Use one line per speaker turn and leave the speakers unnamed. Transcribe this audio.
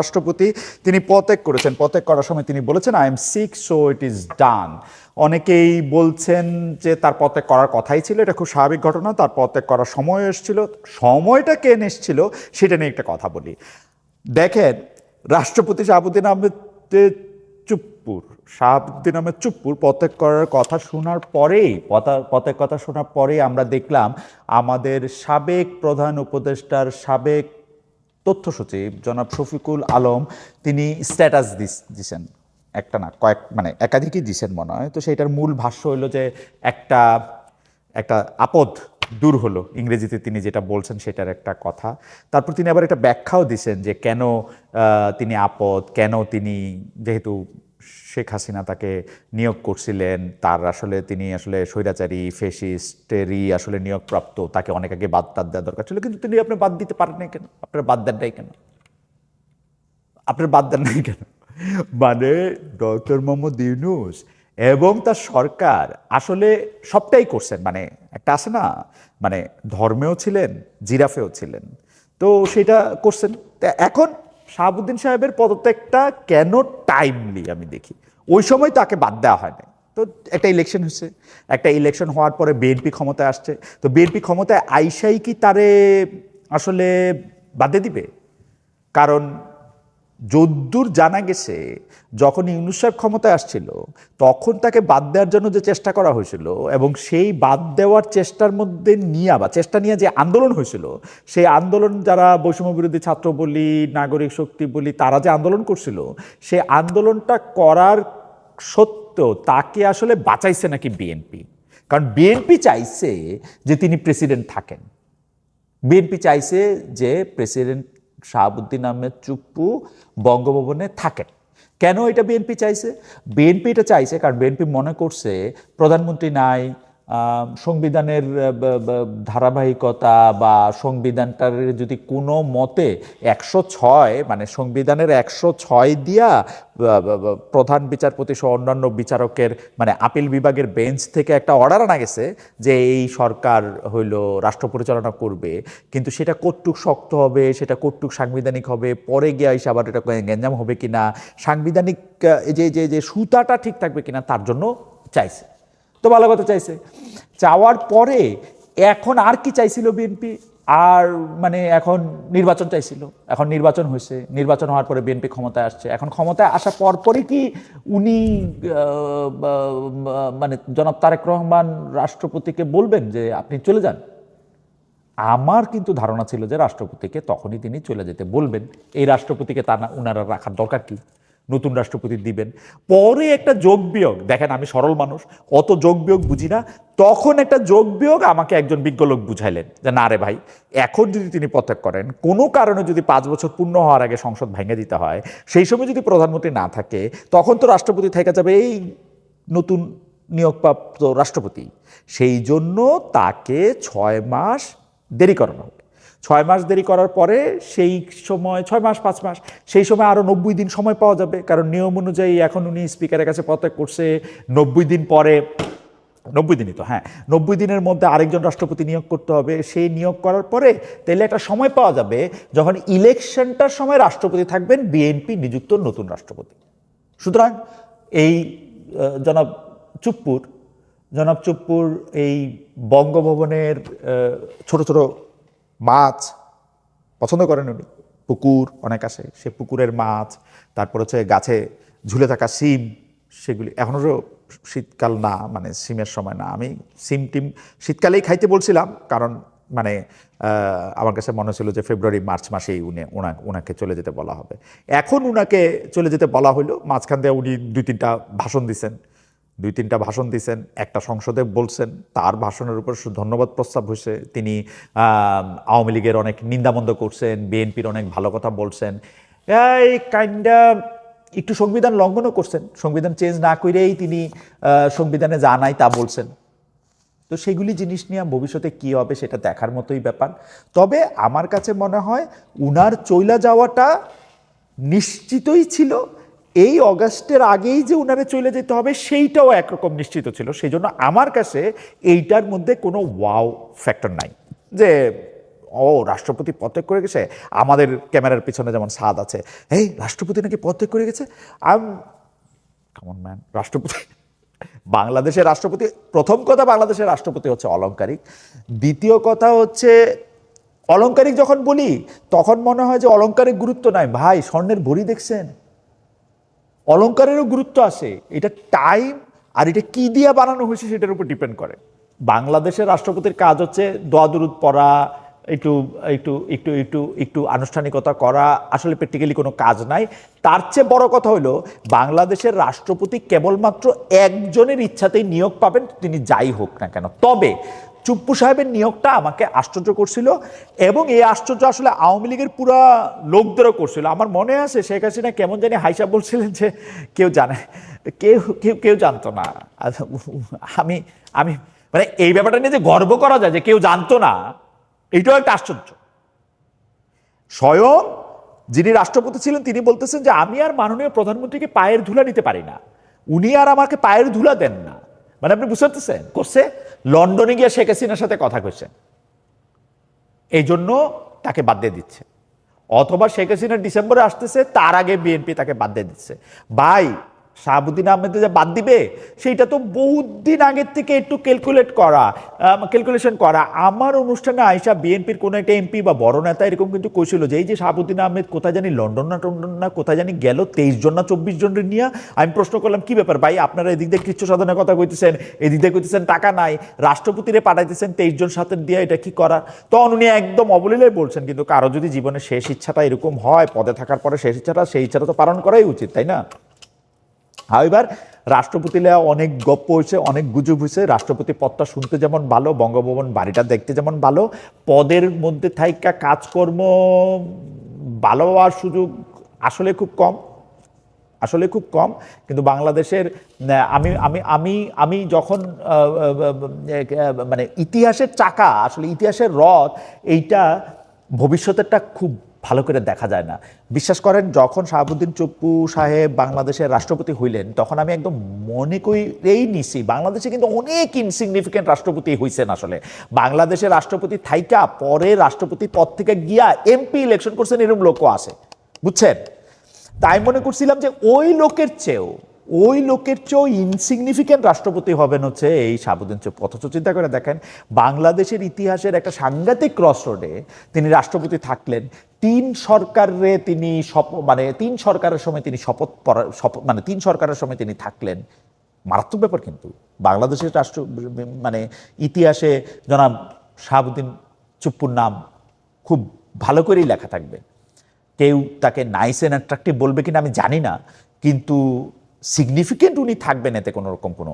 রাষ্ট্রপতি, তিনি পদত্যাগ করেছেন। পদত্যাগ করার সময় তিনি বলেছেন I am sick so it is done. অনেকেই বলছেন যে তার পদত্যাগ করার কথাই ছিল, এটা খুব স্বাভাবিক ঘটনা, তার পদত্যাগ করার সময় এসেছিল। সময়টা কে এসেছিল সেটা নিয়ে একটা কথা বলি। দেখেন, রাষ্ট্রপতি শাহাবুদ্দিন আহমেদ চুপ্পুর পদত্যাগ করার কথা শোনার পরেই পদত্যাগ কথা শোনার পরেই আমরা দেখলাম আমাদের সাবেক প্রধান উপদেষ্টার সাবেক তথ্য সচিব জনাব শফিকুল আলম তিনি স্ট্যাটাস দিছেন। একটা না, একাধিকই দিছেন মনে হয়। তো সেইটার মূল ভাষ্য হইলো যে একটা আপদ দূর হলো, ইংরেজিতে তিনি যেটা বলছেন সেটার একটা কথা। তারপর তিনি আবার একটা ব্যাখ্যাও দিছেন যে কেন তিনি আপদ, কেন তিনি, যেহেতু শেখ হাসিনা তাকে নিয়োগ করছিলেন, তার আসলে তিনি আসলে স্বৈরাচারী ফেসিস্টেরই আসলে নিয়োগপ্রাপ্ত, তাকে অনেক আগে বাদ দেওয়া দরকার ছিল, কিন্তু তিনি আপনি বাদ দিতে পারেন নাই কেন? আপনার বাদ দেন নাই কেন? মানে ডক্টর মোহাম্মদ ইউনূস এবং তার সরকার আসলে সবটাই করছেন। মানে একটা আছে না, মানে ধর্মেও ছিলেন, জিরাফেও ছিলেন, তো সেটা করছেন। এখন শাহাবুদ্দিন সাহেবের পদত্যাগটা কেন টাইমলি আমি দেখি, ওই সময় তাকে বাদ দেওয়া হয় না। তো একটা ইলেকশন হচ্ছে, একটা ইলেকশন হওয়ার পরে বিএনপি ক্ষমতায় আসছে, তো বিএনপি ক্ষমতায় আইসাই কি তারে আসলে বাদে দিবে? কারণ যদ্দূর জানা গেছে, যখন ইউনূস সাহেব ক্ষমতায় আসছিল তখন তাকে বাদ দেওয়ার জন্য যে চেষ্টা করা হয়েছিল, এবং সেই বাদ দেওয়ার চেষ্টার মধ্যে চেষ্টা নিয়ে যে আন্দোলন হয়েছিল, সেই আন্দোলন যারা বৈষম্য বিরোধী ছাত্র বলি, নাগরিক শক্তি বলি, তারা যে আন্দোলন করছিল, সেই আন্দোলনটা করার সত্ত্বেও তাকে আসলে বাঁচাইছে নাকি বিএনপি। কারণ বিএনপি চাইছে যে তিনি প্রেসিডেন্ট থাকেন, বিএনপি চাইছে যে প্রেসিডেন্ট শাহাবুদ্দিন আহমেদ চুপ্পু বঙ্গভবনে থাকেন। কেন এটা বিএনপি চাইছে? বিএনপি এটা চাইছে কারণ বিএনপি মনে করছে প্রধানমন্ত্রী নাই, সংবিধানের ধারাবাহিকতা বা সংবিধানটার যদি কোনো মতে 106, মানে সংবিধানের 106 দিয়া প্রধান বিচারপতি সহ অন্যান্য বিচারকের মানে আপিল বিভাগের বেঞ্চ থেকে একটা অর্ডার আনা গেছে যে এই সরকার হইল রাষ্ট্র পরিচালনা করবে, কিন্তু সেটা কতটুক শক্ত হবে, সেটা কতটুক সাংবিধানিক হবে, পরে গিয়ে এসে আবার এটা গ্যাঞ্জাম হবে কিনা, সাংবিধানিক যে সুতাটা ঠিক থাকবে কিনা, তার জন্য চাইছে। তো ভালো কথা চাইছে। চাওয়ার পরে এখন আর কি চাইছিল বিএনপি? আর মানে এখন নির্বাচন চাইছিল। এখন নির্বাচন হয়েছে, নির্বাচন হওয়ার পরে বিএনপি ক্ষমতায় আসছে। এখন ক্ষমতায় আসার পরপরই কি উনি মানে জনাব তারেক রহমান রাষ্ট্রপতিকে বলবেন যে আপনি চলে যান? আমার কিন্তু ধারণা ছিল যে রাষ্ট্রপতিকে তখনই তিনি চলে যেতে বলবেন। এই রাষ্ট্রপতিকে তা না উনারা রাখার দরকার কি? নতুন রাষ্ট্রপতি দিবেন। পরে একটা যোগ বিয়োগ, দেখেন আমি সরল মানুষ, অত যোগ বিয়োগ বুঝি না, তখন একটা যোগ বিয়োগ আমাকে একজন বিজ্ঞ লোক বুঝাইলেন যে না রে ভাই, এখন যদি তিনি পদত্যাগ করেন, কোনো কারণে যদি 5 বছর পূর্ণ হওয়ার আগে সংসদ ভেঙে দিতে হয়, সেই সময় যদি প্রধানমন্ত্রী না থাকে, তখন তো রাষ্ট্রপতি থেকে যাবে এই নতুন নিয়োগপ্রাপ্ত রাষ্ট্রপতি। সেই জন্য তাকে 6 মাস দেরি করানো হবে। 6 মাস দেরি করার পরে সেই সময় 6 মাস 5 মাস, সেই সময় আরও 90 দিন সময় পাওয়া যাবে। কারণ নিয়ম অনুযায়ী এখন উনি স্পিকারের কাছে পদত্যাগ করছে, 90 দিন পরে, 90 দিনই তো, হ্যাঁ, 90 দিনের মধ্যে আরেকজন রাষ্ট্রপতি নিয়োগ করতে হবে। সেই নিয়োগ করার পরে তাহলে একটা সময় পাওয়া যাবে যখন ইলেকশনটার সময় রাষ্ট্রপতি থাকবেন বিএনপি নিযুক্ত নতুন রাষ্ট্রপতি। সুতরাং এই জনাব চুপ্পুর এই বঙ্গভবনের ছোট ছোট মাছ পছন্দ করেন উনি, পুকুর অনেক আসে, সে পুকুরের মাছ, তারপর হচ্ছে গাছে ঝুলে থাকা সিম, সেগুলি এখনও শীতকাল না, মানে সিমের সময় না। আমি সিম টিম শীতকালেই খাইতে বলছিলাম, কারণ মানে আমার কাছে মনে ছিল যে ফেব্রুয়ারি মার্চ মাসেই উনাকে চলে যেতে বলা হবে। এখন উনাকে চলে যেতে বলা হইলো, মাঝখান দিয়ে উনি 2-3টা ভাষণ দিছেন, একটা সংসদে বলছেন, তার ভাষণের উপর ধন্যবাদ প্রস্তাব হয়েছে, তিনি আওয়ামী লীগের অনেক নিন্দামন্দ করছেন, বিএনপির অনেক ভালো কথা বলছেন, এই কাইন্ডা একটু সংবিধান লঙ্ঘনও করছেন, সংবিধান চেঞ্জ না করেই তিনি সংবিধানে যা নাই তা বলছেন। তো সেগুলি জিনিস নিয়ে ভবিষ্যতে কি হবে সেটা দেখার মতোই ব্যাপার। তবে আমার কাছে মনে হয় উনার চইলা যাওয়াটা নিশ্চিতই ছিল, এই অগাস্টের আগেই যে উনারে চলে যেতে হবে সেইটাও একরকম নিশ্চিত ছিল। সেই জন্য আমার কাছে এইটার মধ্যে কোনো ওয়াও ফ্যাক্টর নাই যে ও রাষ্ট্রপতি পদত্যাগ করে গেছে, আমাদের ক্যামেরার পিছনে যেমন সাদ আছে, এই রাষ্ট্রপতি নাকি পদত্যাগ করে গেছে। কেমন ম্যান, রাষ্ট্রপতি, বাংলাদেশের রাষ্ট্রপতি, প্রথম কথা বাংলাদেশের রাষ্ট্রপতি হচ্ছে অলংকারিক, দ্বিতীয় কথা হচ্ছে অলংকারিক যখন বলি তখন মনে হয় যে অলংকারিক গুরুত্ব নাই। ভাই, স্বর্ণের ভরি দেখছেন, অলংকারেরও গুরুত্ব আছে। এটা টাইম আর এটা কি দিয়ে বানানো হয়েছে সেটার উপর ডিপেন্ড করে। বাংলাদেশের রাষ্ট্রপতির কাজ হচ্ছে দোয়া দুরুদ পড়া, একটু একটু একটু একটু একটু আনুষ্ঠানিকতা করা, আসলে প্র্যাকটিক্যালি কোনো কাজ নাই। তার চেয়ে বড় কথা হলো বাংলাদেশের রাষ্ট্রপতি কেবলমাত্র একজনের ইচ্ছাতেই নিয়োগ পাবেন, তিনি যাই হোক না কেন। তবে চুপ্পু সাহেবের নিয়োগটা আমাকে আশ্চর্য করছিল, এবং এই আশ্চর্য আসলে আওয়ামী লীগের পুরা লোকদেরও করছিল। আমার মনে আছে শেখ হাসিনা কেমন জানি হাইসা বলছিলেন যে কেউ জানে, কেউ কেউ কেউ জানতো না। আমি আমি মানে এই ব্যাপারটা নিয়ে যে গর্ব করা যায় যে কেউ জানতো না, এইটাও একটা আশ্চর্য। স্বয়ং যিনি রাষ্ট্রপতি ছিলেন তিনি বলতেছেন যে আমি আর মাননীয় প্রধানমন্ত্রীকে পায়ের ধুলা নিতে পারি না, উনি আর আমাকে পায়ের ধুলা দেন না। মানে আপনি বুঝতে পারতেছেন, করছে লন্ডনে গিয়ে শেখ হাসিনার সাথে কথা কইছেন, এই জন্য তাকে বাদ দিয়ে দিচ্ছে। অথবা শেখ হাসিনা ডিসেম্বরে আসতেছে, তার আগে বিএনপি তাকে বাদ দিয়ে দিচ্ছে। ভাই, শাহাবুদ্দিন আহমেদ যে বাদ দিবে সেইটা তো বহুত দিন আগের থেকে একটু ক্যালকুলেশন করা। আমার অনুষ্ঠানে আয়সা বিএনপির কোনো একটা এমপি বা বড় নেতা এরকম কিন্তু কইছিল যে এই যে শাহাবুদ্দিন আহমেদ কোথায় জানি লন্ডন না কোথায় জানি গেল 23 জন না 24 জনের নিয়ে। আমি প্রশ্ন করলাম কি ব্যাপার ভাই, আপনারা এদিক দিয়ে কৃচ্ছ সাধনের কথা কইতেছেন, এদিক দিয়ে কইতেছেন টাকা নাই, রাষ্ট্রপতিরে পাঠাইতেছেন 23 জন সাথে দিয়ে, এটা কি করা? তখন উনি একদম অবলীলায় বলছেন কিন্তু কারো যদি জীবনে শেষ ইচ্ছাটা এরকম হয়, পদে থাকার পরে শেষ ইচ্ছাটা, সেই ইচ্ছাটা তো পালন করাই উচিত, তাই না? এবার রাষ্ট্রপতিরা অনেক গপ্প হয়েছে, অনেক গুজব হয়েছে। রাষ্ট্রপতি পদটা শুনতে যেমন ভালো, বঙ্গভবন বাড়িটা দেখতে যেমন ভালো, পদের মধ্যে থাইকা কাজকর্ম ভালো হওয়ার সুযোগ আসলে খুব কম, আসলে খুব কম। কিন্তু বাংলাদেশের আমি আমি আমি আমি যখন মানে ইতিহাসের চাকা, আসলে ইতিহাসের রথ, এইটা ভবিষ্যতেরটা খুব ভালো করে দেখা যায় না। বিশ্বাস করেন, যখন শাহাবুদ্দিন চুপ্পু সাহেব বাংলাদেশের রাষ্ট্রপতি হইলেন তখন আমি একদম মনে করেই নিছি বাংলাদেশে কিন্তু অনেক ইনসিগনিফিকেন্ট রাষ্ট্রপতি হইছেন। আসলে বাংলাদেশের রাষ্ট্রপতি থাইকা পরে রাষ্ট্রপতি পদ থেকে গিয়া এমপি ইলেকশন করছেন, এরকম লোকও আছে, বুঝছেন? তাই মনে করছিলাম যে ওই লোকের চেয়েও ইনসিগনিফিকেন্ট রাষ্ট্রপতি হবেন হচ্ছে এই শাহাবুদ্দিন চুপ্পু। অথচ চিন্তা করে দেখেন, বাংলাদেশের ইতিহাসের একটা সাংঘাতিক ক্রসরোডে তিনি রাষ্ট্রপতি থাকলেন। তিন সরকারের সময় তিনি তিন সরকারের সময় তিনি থাকলেন। মারাত্মক ব্যাপার কিন্তু বাংলাদেশের মানে ইতিহাসে জনাব শাহাবুদ্দিন চুপ্পুর নাম খুব ভালো করেই লেখা থাকবে। কেউ তাকে নাইস অ্যান্ড অ্যাট্রাকটিভ বলবে কিনা আমি জানি না, কিন্তু সিগনিফিকেন্ট উনি থাকবেন, এতে কোনো রকম কোনো